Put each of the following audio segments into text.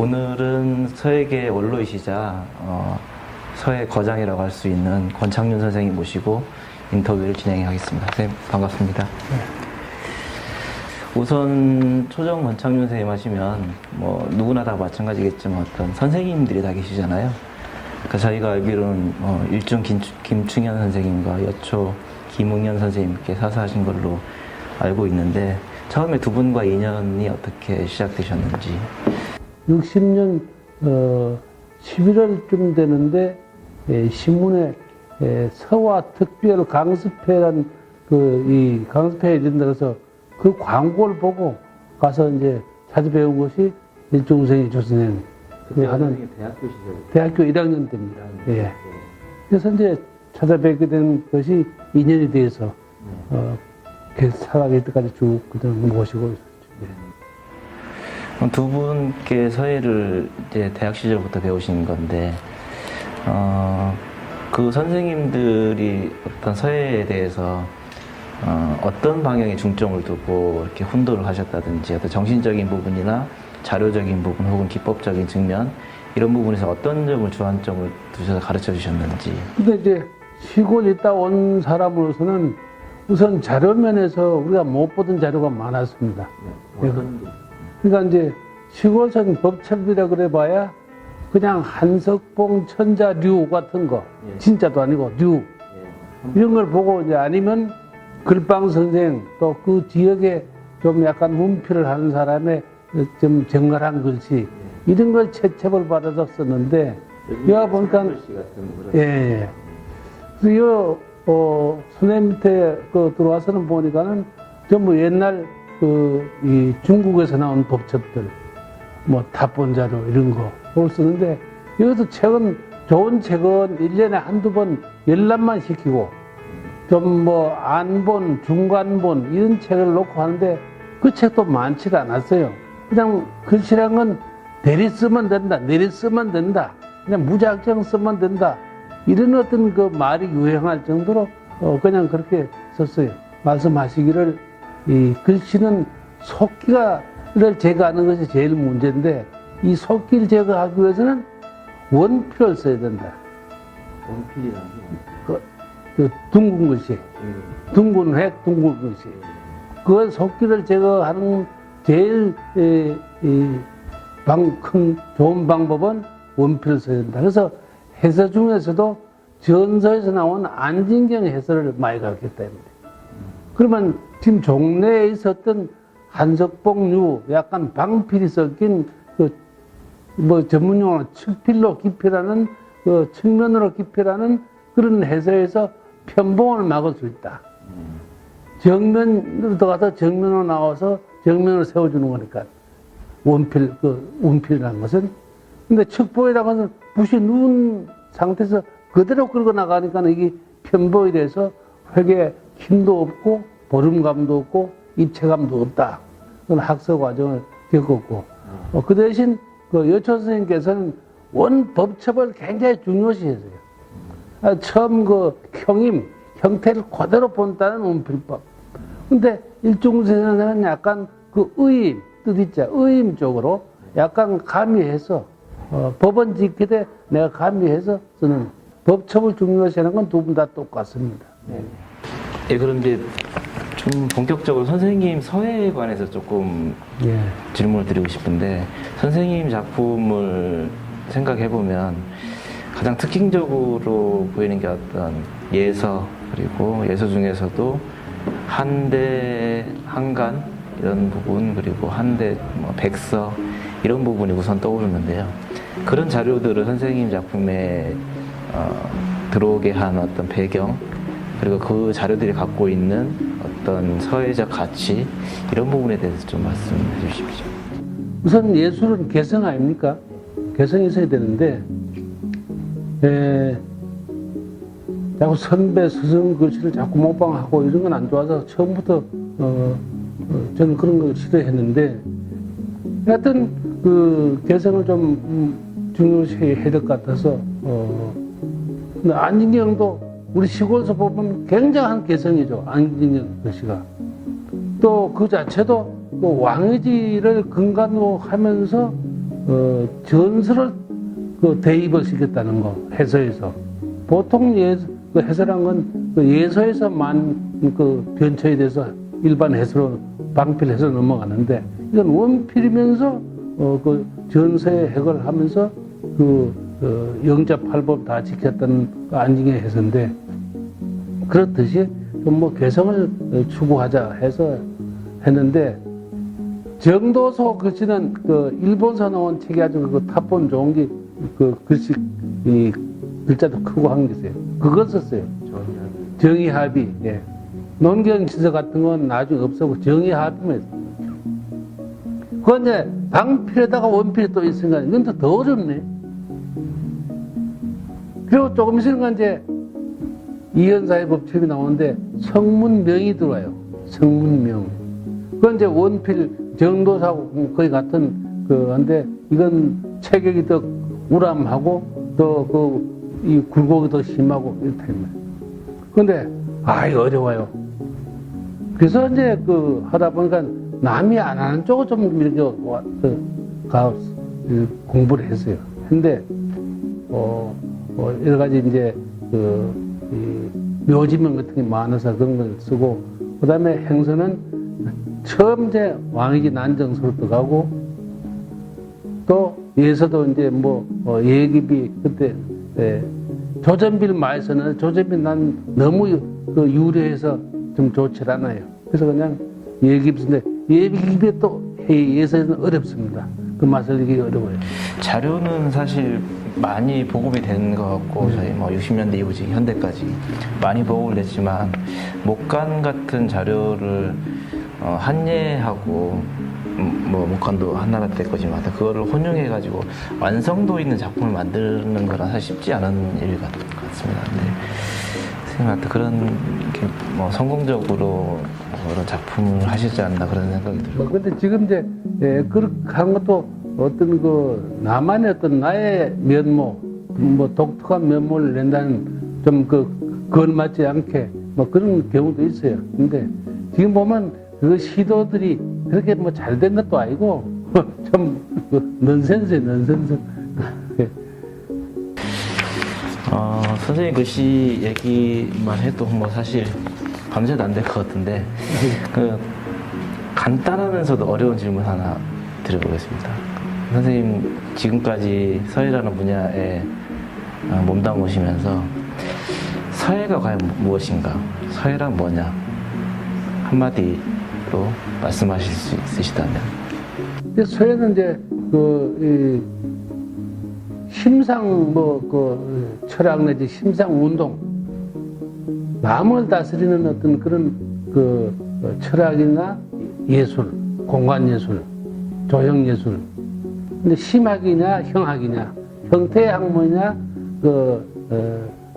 오늘은 서예계 원로이시자 서예 거장이라고 할 수 있는 권창윤 선생님 모시고 인터뷰를 진행하겠습니다. 선생님 반갑습니다. 우선 초정 권창윤 선생님 하시면 뭐 누구나 다 마찬가지겠지만 어떤 선생님들이 다 계시잖아요. 그러니까 저희가 알기로는 일중 김충현 선생님과 여초 김웅현 선생님께 사사하신 걸로 알고 있는데 처음에 두 분과 인연이 어떻게 시작되셨는지. 60년 11월쯤 되는데 신문에 서화 특별 강습회란 이 강습회에 이른다 그래서 그 광고를 보고 가서 이제 찾아배운 것이 일중생이 조선생 하는 대학교 시절. 대학교 1학년 때입니다. 예. 그래서 이제 찾아뵙게 된 것이 인연이 돼서 살아갈 때까지 쭉 그냥 모시고 있었죠. 두 분께 서예를 이제 대학 시절부터 배우신 건데, 그 선생님들이 어떤 서예에 대해서 어떤 방향에 중점을 두고 이렇게 훈도를 하셨다든지 어떤 정신적인 부분이나 자료적인 부분 혹은 기법적인 측면 이런 부분에서 어떤 점을 주안점을 두셔서 가르쳐 주셨는지. 근데 이제 시골 있다 온 사람으로서는 우선 자료면에서 우리가 못 보던 자료가 많았습니다. 그러니까 이제 시골선 법첩이라 그래 봐야 그냥 한석봉 천자류 같은 거, 진짜도 아니고 류 이런 걸 보고 이제 아니면 글방 선생 또 그 지역에 좀 약간 문필을 하는 사람의 좀 정갈한 글씨 이런 걸 채첩을 받아서 썼는데 여기 보니까 예. 그래서 선생님 밑에 들어와서는 보니까는 전부 옛날 이 중국에서 나온 법첩들, 뭐 답본자료 이런 거 그걸 쓰는데 여기서 책은 좋은 책은 1년에 한두 번 열람만 시키고 좀 뭐 안본, 중간본 이런 책을 놓고 하는데 그 책도 많지 않았어요. 그냥 글씨란 건 대리 쓰면 된다, 내리 쓰면 된다, 그냥 무작정 쓰면 된다 이런 어떤 그 말이 유행할 정도로 그냥 그렇게 썼어요. 말씀하시기를 이 글씨는 속기를 제거하는 것이 제일 문제인데 이 속기를 제거하기 위해서는 원필을 써야 된다. 원필이라는 그 둥근 글씨, 둥근 획, 둥근 글씨. 그 속기를 제거하는 제일 큰 좋은 방법은 원필을 써야 된다. 그래서 해서 중에서도 전서에서 나온 안진경 해설을 많이 가르쳤다. 그러면 지금 종래에 있었던 한석봉류 약간 방필이 섞인 뭐 전문용어로 측필로 깊이라는 측면으로 깊이라는 그런 해설에서 편봉을 막을 수 있다. 정면으로 들어가서 정면으로 나와서 정면으로 세워주는 거니까 원필이라는 것은. 근데 측보이라고 하면 붓이 누운 상태에서 그대로 끌고 나가니까 이게 편보이 돼서 획에 힘도 없고 보름감도 없고 입체감도 없다. 그런 학서 과정을 겪었고 그 대신 여초 선생님께서는 원법첩을 굉장히 중요시 했어요. 처음 형태를 그대로 본다는 원필법. 근데 일중생은 약간 의임, 뜻 있죠. 의임 쪽으로 약간 가미해서 법은 지키되 내가 가미해서 쓰는 법첩을 중요시 하는 건 두 분 다 똑같습니다. 예, 그런데 좀 본격적으로 선생님 서예에 관해서 조금 질문을 드리고 싶은데 선생님 작품을 생각해보면 가장 특징적으로 보이는 게 어떤 예서 그리고 예서 중에서도 한대, 한간 이런 부분 그리고 한대, 백서 이런 부분이 우선 떠오르는데요. 그런 자료들을 선생님 작품에 들어오게 한 어떤 배경 그리고 그 자료들이 갖고 있는 어떤 서예적 가치 이런 부분에 대해서 좀 말씀해 주십시오. 우선 예술은 개성 아닙니까? 개성이 있어야 되는데 자꾸 선배 스승 글씨를 자꾸 모방하고 이런 건 안 좋아서 처음부터 저는 그런 걸 싫어했는데 하여튼 그 개성을 좀 중요시 해야 될 것 같아서 근데 안진경도 우리 시골에서 보면 굉장한 개성이죠. 안진경 글씨가. 또 그 자체도 왕의지를 근간으로 하면서 전설을 대입을 시켰다는 거, 해서에서. 보통 그 해설한 건 그 예서에서만 변처에 대해서 일반 해설로, 방필 해설로 넘어가는데, 이건 원필이면서, 그 전서의 핵을 하면서 영자팔법 다 지켰다는 그 안징의 해설인데, 그렇듯이 좀 뭐 개성을 추구하자 해서 했는데, 정도서 글씨는 일본서 나온 책이 아주 탑본 좋은 게 글씨, 이 글자도 크고 한 게 있어요. 그걸 썼어요. 정의합의. 예. 논경지서 같은 건 나중에 없었고 정의합의만 했어요. 그건 이제 방필에다가 원필이 또 있으니까 이건 더 어렵네. 그리고 조금 있으니까 이제 이현사의 법칙이 나오는데 성문명이 들어와요. 성문명. 그건 이제 원필 정도사하고 거의 같은 한데 이건 체격이 더 우람하고 더 이 굴곡이 더 심하고 이렇다. 그런데 이거 어려워요. 그래서 이제 하다 보니까 남이 안 하는 쪽을 좀 이렇게 공부를 했어요. 근데 여러 가지 이제 묘지명 같은 게 많아서 그런 걸 쓰고, 그 다음에 행서는 처음 이제 왕이지 난정서로 들어가고, 또 예서도 이제 예기비 그때 조전빌 마에서는 조전빌 난 너무 유려해서 좀 좋지 않아요. 그래서 그냥 예기비인데 예기비에 또 예서에는 어렵습니다. 그 맛을 이기기 어려워요. 자료는 사실 많이 보급이 된 것 같고, 저희 60년대 이후 현대까지 많이 보급을 됐지만, 목간 같은 자료를 한예하고 목간도 한나라 때 거지만 그거를 혼용해가지고 완성도 있는 작품을 만드는 거란 사실 쉽지 않은 일 같습니다. 근데 선생님한테 그런 성공적으로 그런 작품을 하시지 않나 그런 생각이 들어요. 근데 지금 이제 그렇게 한 것도 어떤 나만의 어떤 나의 면모, 독특한 면모를 낸다는 좀 걸맞지 않게 그런 경우도 있어요. 근데 지금 보면 그 시도들이 그렇게 잘 된 것도 아니고 좀 넌센스예요, 넌센스. 선생님 글씨 얘기만 해도 사실 밤새도 안 될 것 같은데, 간단하면서도 어려운 질문 하나 드려보겠습니다. 선생님 지금까지 서예라는 분야에 몸담으시면서 서예가 과연 무엇인가, 서예란 뭐냐 한마디로 말씀하실 수 있으시다면. 서예는 이제 심상 철학 내지 심상 운동, 마음을 다스리는 어떤 그런 철학이나 예술, 공간 예술, 조형 예술. 근데 심학이냐 형학이냐, 형태의 학문이냐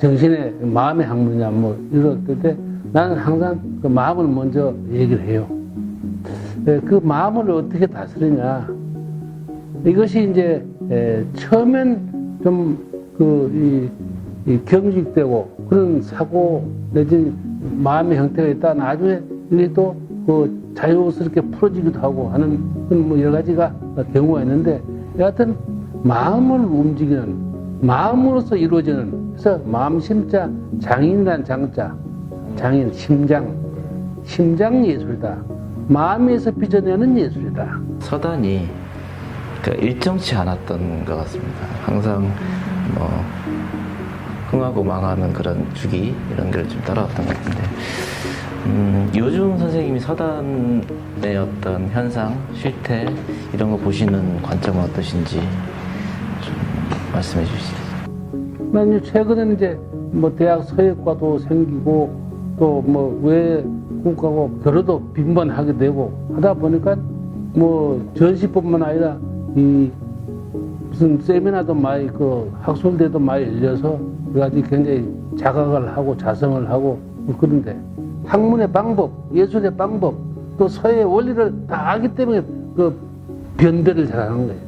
정신의 마음의 학문이냐 이럴 때 나는 항상 마음을 먼저 얘기를 해요. 그 마음을 어떻게 다스리냐, 이것이 이제 처음엔 좀 경직되고 그런 사고 내지 마음의 형태가 있다, 나중에 이게 또 자유스럽게 풀어지기도 하고 하는 그런 여러 가지가 경우가 있는데, 여하튼 마음을 움직이는, 마음으로서 이루어지는, 그래서 마음심자 장인이란 장자, 장인 심장 예술이다. 마음에서 빚어내는 예술이다. 서단이 일정치 않았던 것 같습니다. 항상 흥하고 망하는 그런 주기 이런 걸 좀 따라왔던 것 같은데, 요즘 선생님이 서단의 어떤 현상, 실태 이런 거 보시는 관점은 어떠신지 좀 말씀해 주시죠. 난 최근에는 이제 대학 서예과도 생기고 또 외국하고 교류도 빈번하게 되고 하다 보니까 전시뿐만 아니라 무슨 세미나도 많이 학술대도 많이 열려서 여러 가지 굉장히 자각을 하고 자성을 하고 그런데, 학문의 방법, 예술의 방법, 또 서예의 원리를 다 알기 때문에 변별을 잘하는 거예요.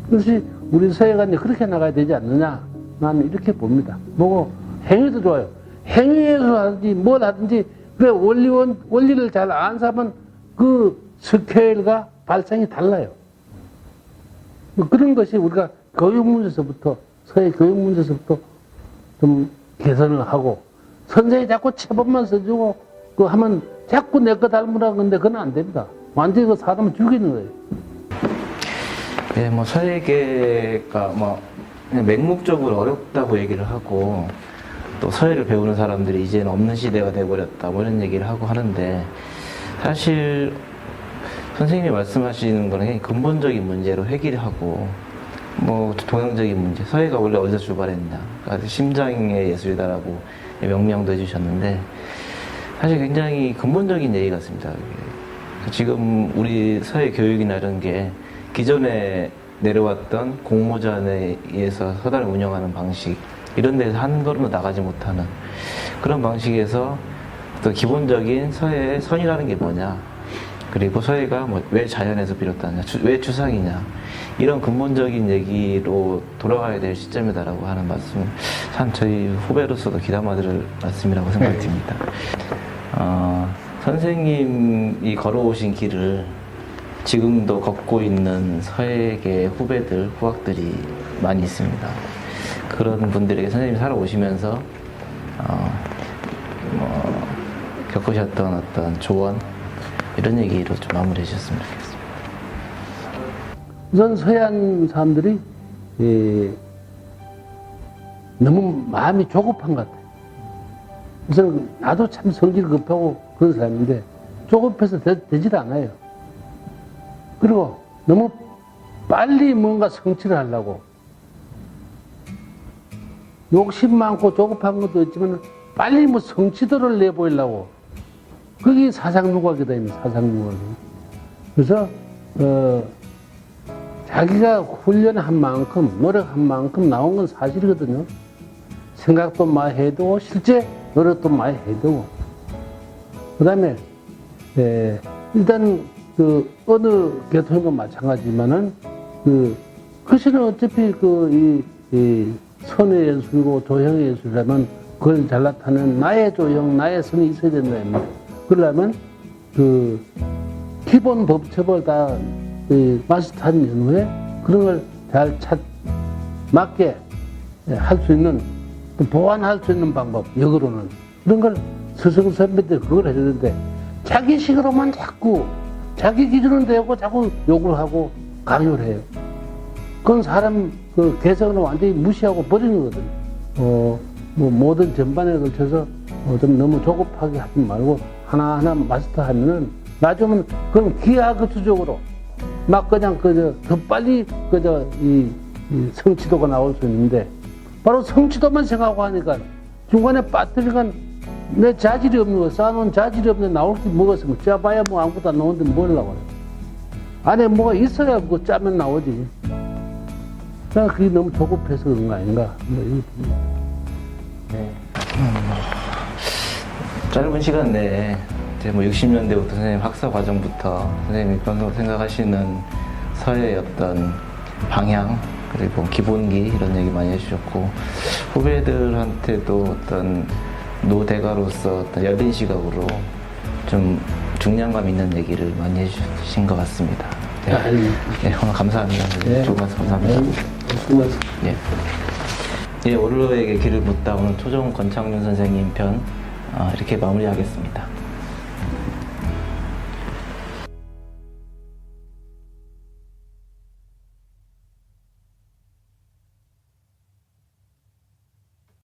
그것이 우리 서예가 이제 그렇게 나가야 되지 않느냐, 나는 이렇게 봅니다. 행위도 좋아요. 행위에서 하든지 뭘 하든지 그래 원리를 잘 아는 사람은 그 스케일과 발상이 달라요. 뭐 그런 것이 우리가 교육 문제에서부터, 서해 교육 문제에서부터 좀 개선을 하고, 선생이 자꾸 체법만 써주고, 그 하면 자꾸 내 거 닮으라고 하는데 그건 안 됩니다. 완전히 그 사람을 죽이는 거예요. 네, 뭐 서예계가 뭐 그냥 맹목적으로 어렵다고 얘기를 하고 또 서예를 배우는 사람들이 이제는 없는 시대가 돼버렸다 뭐 이런 얘기를 하고 하는데 사실 선생님이 말씀하시는 거는 그냥 근본적인 문제로 해결하고 뭐 동양적인 문제, 서예가 원래 어디서 출발했냐, 그러니까 심장의 예술이다라고 명명도 해주셨는데 사실 굉장히 근본적인 얘기 같습니다. 지금 우리 서예 교육이나 이런 게 기존에 내려왔던 공모전에 의해서 서단을 운영하는 방식 이런 데서 하는 거로는 나가지 못하는 그런 방식에서 또 기본적인 서예의 선이라는 게 뭐냐, 그리고 서예가 뭐 왜 자연에서 비롯하냐, 왜 추상이냐, 이런 근본적인 얘기로 돌아가야 될 시점이다라고 하는 말씀, 참 저희 후배로서도 귀담아 들을 말씀이라고 생각이 듭니다. 선생님이 걸어오신 길을 지금도 걷고 있는 서예계 후배들, 후학들이 많이 있습니다. 그런 분들에게 선생님이 살아오시면서 겪으셨던 어떤 조언 이런 얘기로 좀 마무리해 주셨으면 좋겠습니다. 우선 서해안 사람들이 너무 마음이 조급한 것 같아요. 우선 나도 참 성질 급하고 그런 사람인데 조급해서 되질 않아요. 그리고 너무 빨리 뭔가 성취를 하려고 욕심 많고 조급한 것도 있지만 빨리 뭐 성취도를 내보이려고 그게 사상누각이다, 사상누각. 그래서 자기가 훈련한 만큼 노력한 만큼 나온 건 사실이거든요. 생각도 많이 해두고 실제 노력도 많이 해두고 그 다음에 일단 그 어느 계통도 마찬가지지만은 글씨는 어차피 이 선의 예술이고 조형의 예술이라면 그걸 잘 나타내는 나의 조형, 나의 선이 있어야 된다. 그러려면 그 기본 법칙을 다 마스터한 이후에 그런 걸 잘 맞게 할 수 있는, 또 보완할 수 있는 방법, 역으로는 그런 걸 스승 선배들 그걸 해주는데 자기 식으로만 자꾸 자기 기준은 되고 자꾸 욕을 하고 강요를 해요. 그건 사람 그 개성을 완전히 무시하고 버리는 거거든요. 뭐 모든 전반에 걸쳐서 좀 너무 조급하게 하지 말고 하나하나 마스터하면은 나중에는 그런 기하급수적으로 막 그냥 더 빨리 이 성취도가 나올 수 있는데 바로 성취도만 생각하고 하니까 중간에 빠뜨리니까 내 자질이 없는 거, 쌓아놓은 자질이 없는데 나올 게 뭐가 있으면 짜봐야 뭐 아무것도 안 나오는데 뭘 나와요. 안에 뭐가 있어야 그거 짜면 나오지. 그러니까 그게 너무 조급해서 그런 거 아닌가. 네. 짧은 시간 내에 이제 뭐 60년대부터 선생님 학사 과정부터 선생님이 평소 생각하시는 서예의 어떤 방향 그리고 기본기 이런 얘기 많이 해주셨고 후배들한테도 어떤 노대가로서 어떤 여린 시각으로 좀 중량감 있는 얘기를 많이 해주신 것 같습니다. 네, 네 오늘 감사합니다. 네. 좋은 말씀 감사합니다. 네. 예, 오르르에게 길을 묻다 오늘 초종 권창윤 선생님 편 이렇게 마무리하겠습니다.